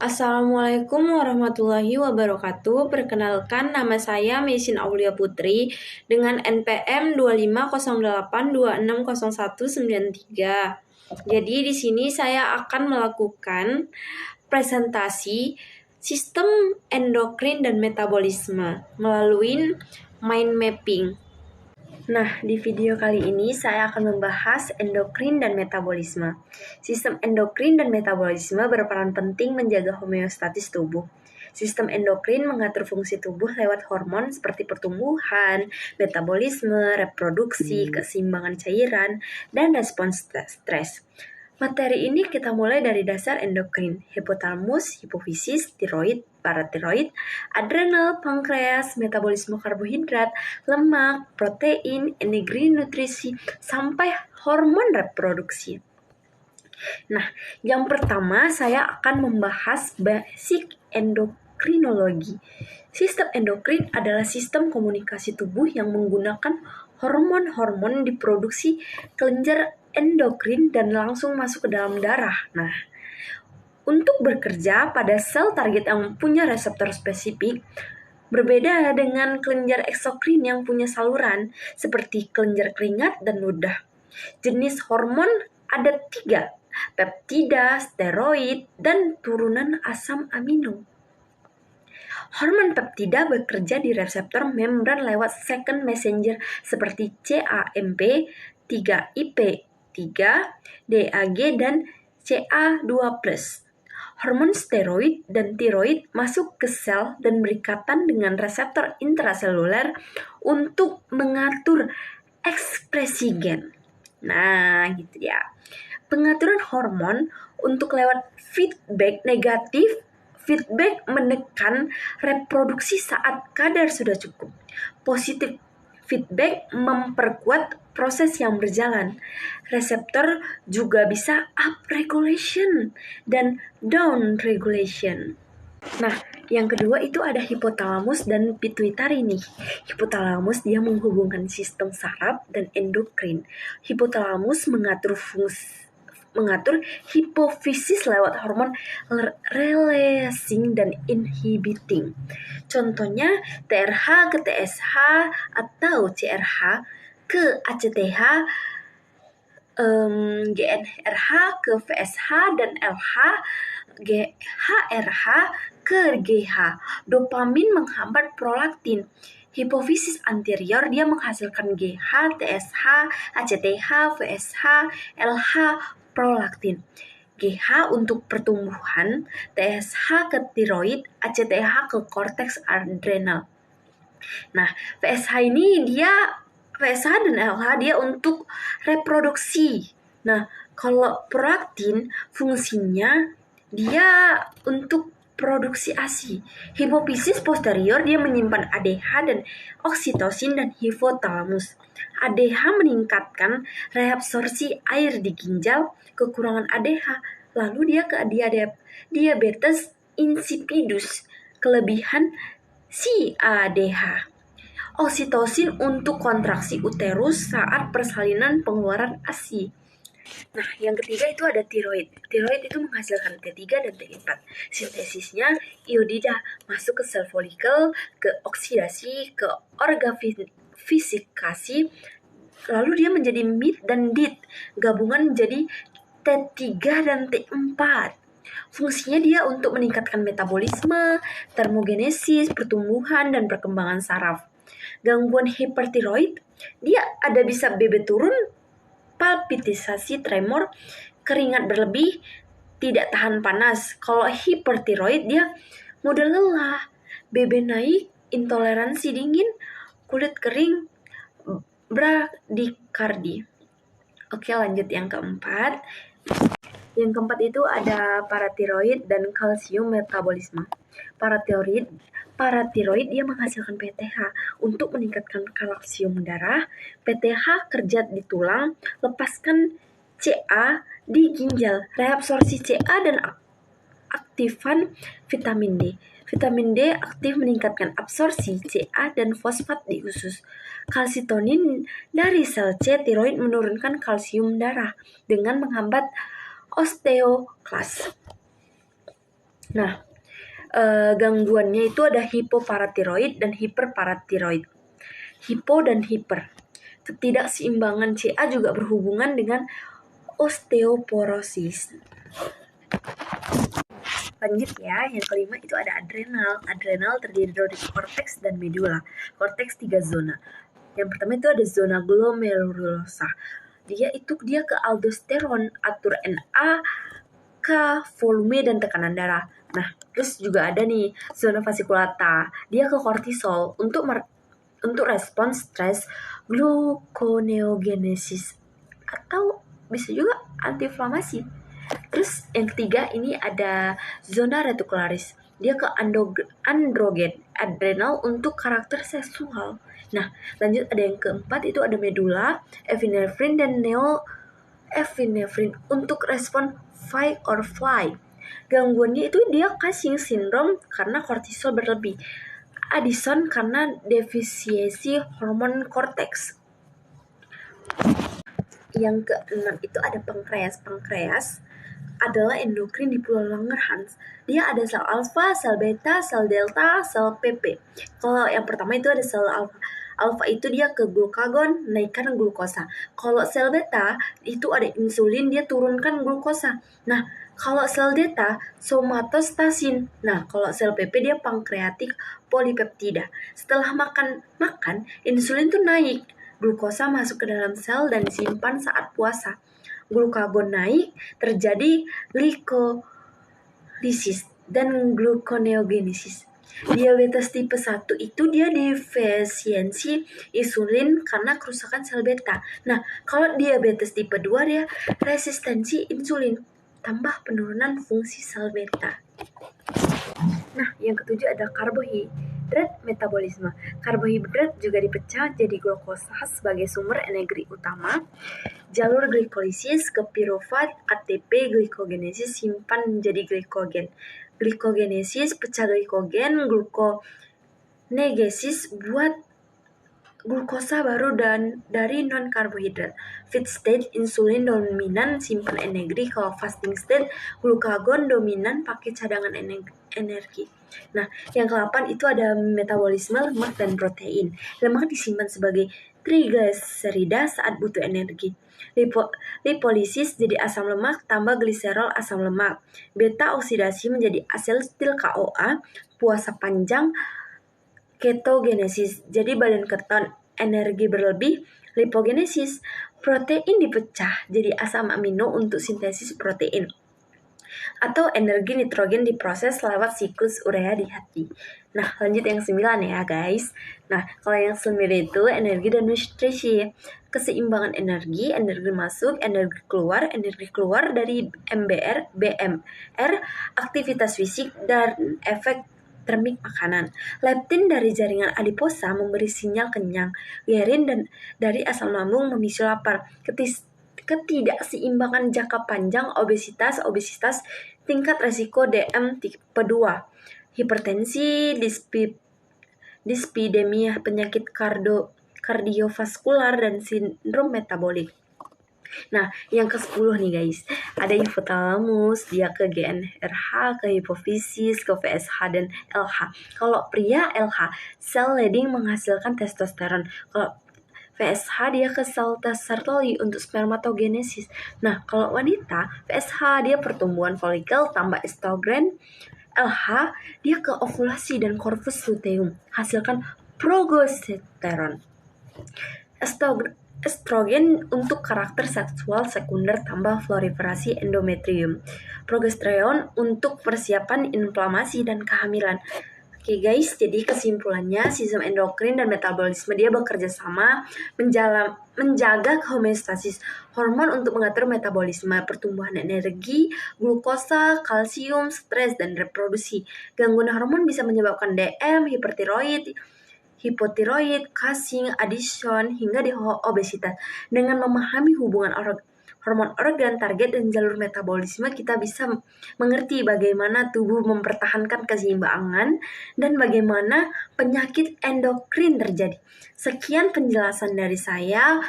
Assalamualaikum warahmatullahi wabarakatuh. Perkenalkan, nama saya Mesin Aulia Putri dengan NPM 2508260193. Jadi di sini saya akan melakukan presentasi sistem endokrin dan metabolisme melalui mind mapping. Nah, di video kali ini saya akan membahas endokrin dan metabolisme. Sistem endokrin dan metabolisme berperan penting menjaga homeostatis tubuh. Sistem endokrin mengatur fungsi tubuh lewat hormon seperti pertumbuhan, metabolisme, reproduksi, keseimbangan cairan, dan respons stres. Materi ini kita mulai dari dasar endokrin, hipotalamus, hipofisis, tiroid, paratiroid, adrenal, pankreas, metabolisme karbohidrat, lemak, protein, energi nutrisi, sampai hormon reproduksi. Nah, yang pertama saya akan membahas basic endokrinologi. Sistem endokrin adalah sistem komunikasi tubuh yang menggunakan hormon-hormon diproduksi kelenjar endokrin dan langsung masuk ke dalam darah. Nah, untuk bekerja pada sel target yang punya reseptor spesifik, berbeda dengan kelenjar eksokrin yang punya saluran seperti kelenjar keringat dan ludah. Jenis hormon ada 3, peptida, steroid, dan turunan asam amino. Hormon peptida bekerja di reseptor membran lewat second messenger seperti CAMP, 3IP3, DAG, dan CA2+. Hormon steroid dan tiroid masuk ke sel dan berikatan dengan reseptor intraseluler untuk mengatur ekspresi gen. Nah, gitu ya. Pengaturan hormon untuk lewat feedback negatif. Feedback menekan reproduksi saat kadar sudah cukup. Positif feedback memperkuat proses yang berjalan. Reseptor juga bisa up regulation dan down regulation. Nah, yang kedua itu ada hipotalamus dan pituitari nih. Hipotalamus dia menghubungkan sistem saraf dan endokrin. Hipotalamus mengatur hipofisis lewat hormon releasing dan inhibiting. Contohnya TRH ke TSH atau CRH ke ACTH, GnRH ke VSH, dan LH GHRH ke GH. Dopamin menghambat prolaktin. Hipofisis anterior dia menghasilkan GH, TSH, ACTH, VSH, LH, prolaktin. GH untuk pertumbuhan, TSH ke tiroid, ACTH ke korteks adrenal. Nah, VSH dan LH dia untuk reproduksi. Nah, kalau prolaktin fungsinya dia untuk produksi ASI. Hipofisis posterior dia menyimpan ADH dan oksitosin dan hipotalamus. ADH meningkatkan reabsorpsi air di ginjal, kekurangan ADH, lalu dia ke diabetes insipidus, kelebihan CADH. Oksitosin untuk kontraksi uterus saat persalinan pengeluaran ASI. Nah, yang ketiga itu ada tiroid. Tiroid itu menghasilkan T3 dan T4. Sintesisnya iodida masuk ke sel folikel, ke oksidasi, ke organofisikasi, lalu dia menjadi MIT dan DIT, gabungan menjadi T3 dan T4. Fungsinya dia untuk meningkatkan metabolisme, termogenesis, pertumbuhan, dan perkembangan saraf. Gangguan hipertiroid, dia ada bisa BB turun, palpitisasi, tremor, keringat berlebih, tidak tahan panas. Kalau hipertiroid dia mudah lelah, BB naik, intoleransi dingin, kulit kering, bradikardi. Oke, lanjut yang keempat. Yang keempat itu ada paratiroid dan kalsium metabolisme. Paratiroid dia menghasilkan PTH untuk meningkatkan kalsium darah. PTH kerja di tulang, lepaskan Ca di ginjal, reabsorpsi Ca dan aktifan vitamin D. Vitamin D aktif meningkatkan absorpsi Ca dan fosfat di usus. Kalsitonin dari sel C tiroid menurunkan kalsium darah dengan menghambat osteoklas. Nah, gangguannya itu ada hipoparatiroid dan hiperparatiroid. Hipo dan hiper. Ketidakseimbangan CA juga berhubungan dengan osteoporosis. Lanjut ya, yang kelima itu ada adrenal. Adrenal terdiri dari korteks dan medula. Korteks 3 zona. Yang pertama itu ada zona glomerulosa. Dia ke aldosteron, atur NA, ke volume dan tekanan darah. Nah, terus juga ada nih zona fasciculata. Dia ke kortisol untuk respons stres, gluconeogenesis, atau bisa juga antiinflamasi. Terus yang ketiga ini ada zona reticularis. Dia ke androgen adrenal untuk karakter seksual. Nah, lanjut ada yang keempat itu ada medula, epinefrin dan neoepinefrin untuk respon fight or flight. Gangguannya itu dia Cushing syndrome karena kortisol berlebih. Addison karena defisiensi hormon korteks. Yang keenam itu ada pankreas. Pankreas adalah endokrin di Pulau Langerhans. Dia ada sel alfa, sel beta, sel delta, sel PP. Kalau yang pertama itu ada sel alfa. Alfa itu dia ke glukagon, naikkan glukosa. Kalau sel beta itu ada insulin, dia turunkan glukosa. Nah, kalau sel delta, somatostasin. Nah, kalau sel PP dia pankreatik polipeptida. Setelah makan, insulin tuh naik. Glukosa masuk ke dalam sel dan disimpan saat puasa. Glukagon naik, terjadi glikolisis dan gluconeogenesis. Diabetes tipe 1 itu dia defisiensi insulin karena kerusakan sel beta. Nah, kalau diabetes tipe 2 dia resistensi insulin tambah penurunan fungsi sel beta. Nah, yang ketujuh ada karbohidrat metabolisme. Karbohidrat juga dipecah jadi glukosa sebagai sumber energi utama. Jalur glikolisis ke pirufat, ATP, glikogenesis simpan menjadi glikogen. Glikogenesis pecah glikogen, gluconeogenesis buat glukosa baru dan dari non-karbohidrat. Feed state, insulin dominan simpan energi. Kalau fasting state, glukagon dominan pakai cadangan energi. Nah, yang ke-8 itu ada metabolisme lemak dan protein. Lemak disimpan sebagai trigliserida saat butuh energi. Lipolisis jadi asam lemak tambah gliserol asam lemak. Beta oksidasi menjadi asetil CoA. Puasa panjang ketogenesis, jadi badan keton, energi berlebih, lipogenesis, protein dipecah jadi asam amino untuk sintesis protein. Atau energi nitrogen diproses lewat siklus urea di hati. Nah, lanjut yang 9 ya guys. Nah, kalau yang 9 itu energi dan nutrisi. Keseimbangan energi masuk, energi keluar dari BMR, aktivitas fisik, dan efek termik makanan. Leptin dari jaringan adiposa memberi sinyal kenyang. Ghrelin dan dari asam lambung memicu lapar. Ketidakseimbangan jangka panjang, obesitas, tingkat resiko DM tipe 2, hipertensi, dispidemia, penyakit kardiovaskular, dan sindrom metabolik. Nah, yang ke-10 nih guys, ada hipotalamus, dia ke GnRH, ke hipofisis, ke VSH, dan LH. Kalau pria LH, sel leading menghasilkan testosteron. Kalau VSH dia ke sel Sertoli untuk spermatogenesis. Nah, kalau wanita, VSH dia pertumbuhan folikel tambah estrogen. LH dia ke ovulasi dan corpus luteum, hasilkan progesteron. Estrogen untuk karakter seksual sekunder tambah proliferasi endometrium. Progesteron untuk persiapan inflamasi dan kehamilan. Oke guys, jadi kesimpulannya sistem endokrin dan metabolisme dia bekerja sama menjaga homeostasis hormon untuk mengatur metabolisme, pertumbuhan energi, glukosa, kalsium, stres, dan reproduksi. Gangguan hormon bisa menyebabkan DM, hipotiroid, Cushing, Addison, hingga di obesitas. Dengan memahami hubungan hormon organ, target, dan jalur metabolisme, kita bisa mengerti bagaimana tubuh mempertahankan keseimbangan dan bagaimana penyakit endokrin terjadi. Sekian penjelasan dari saya.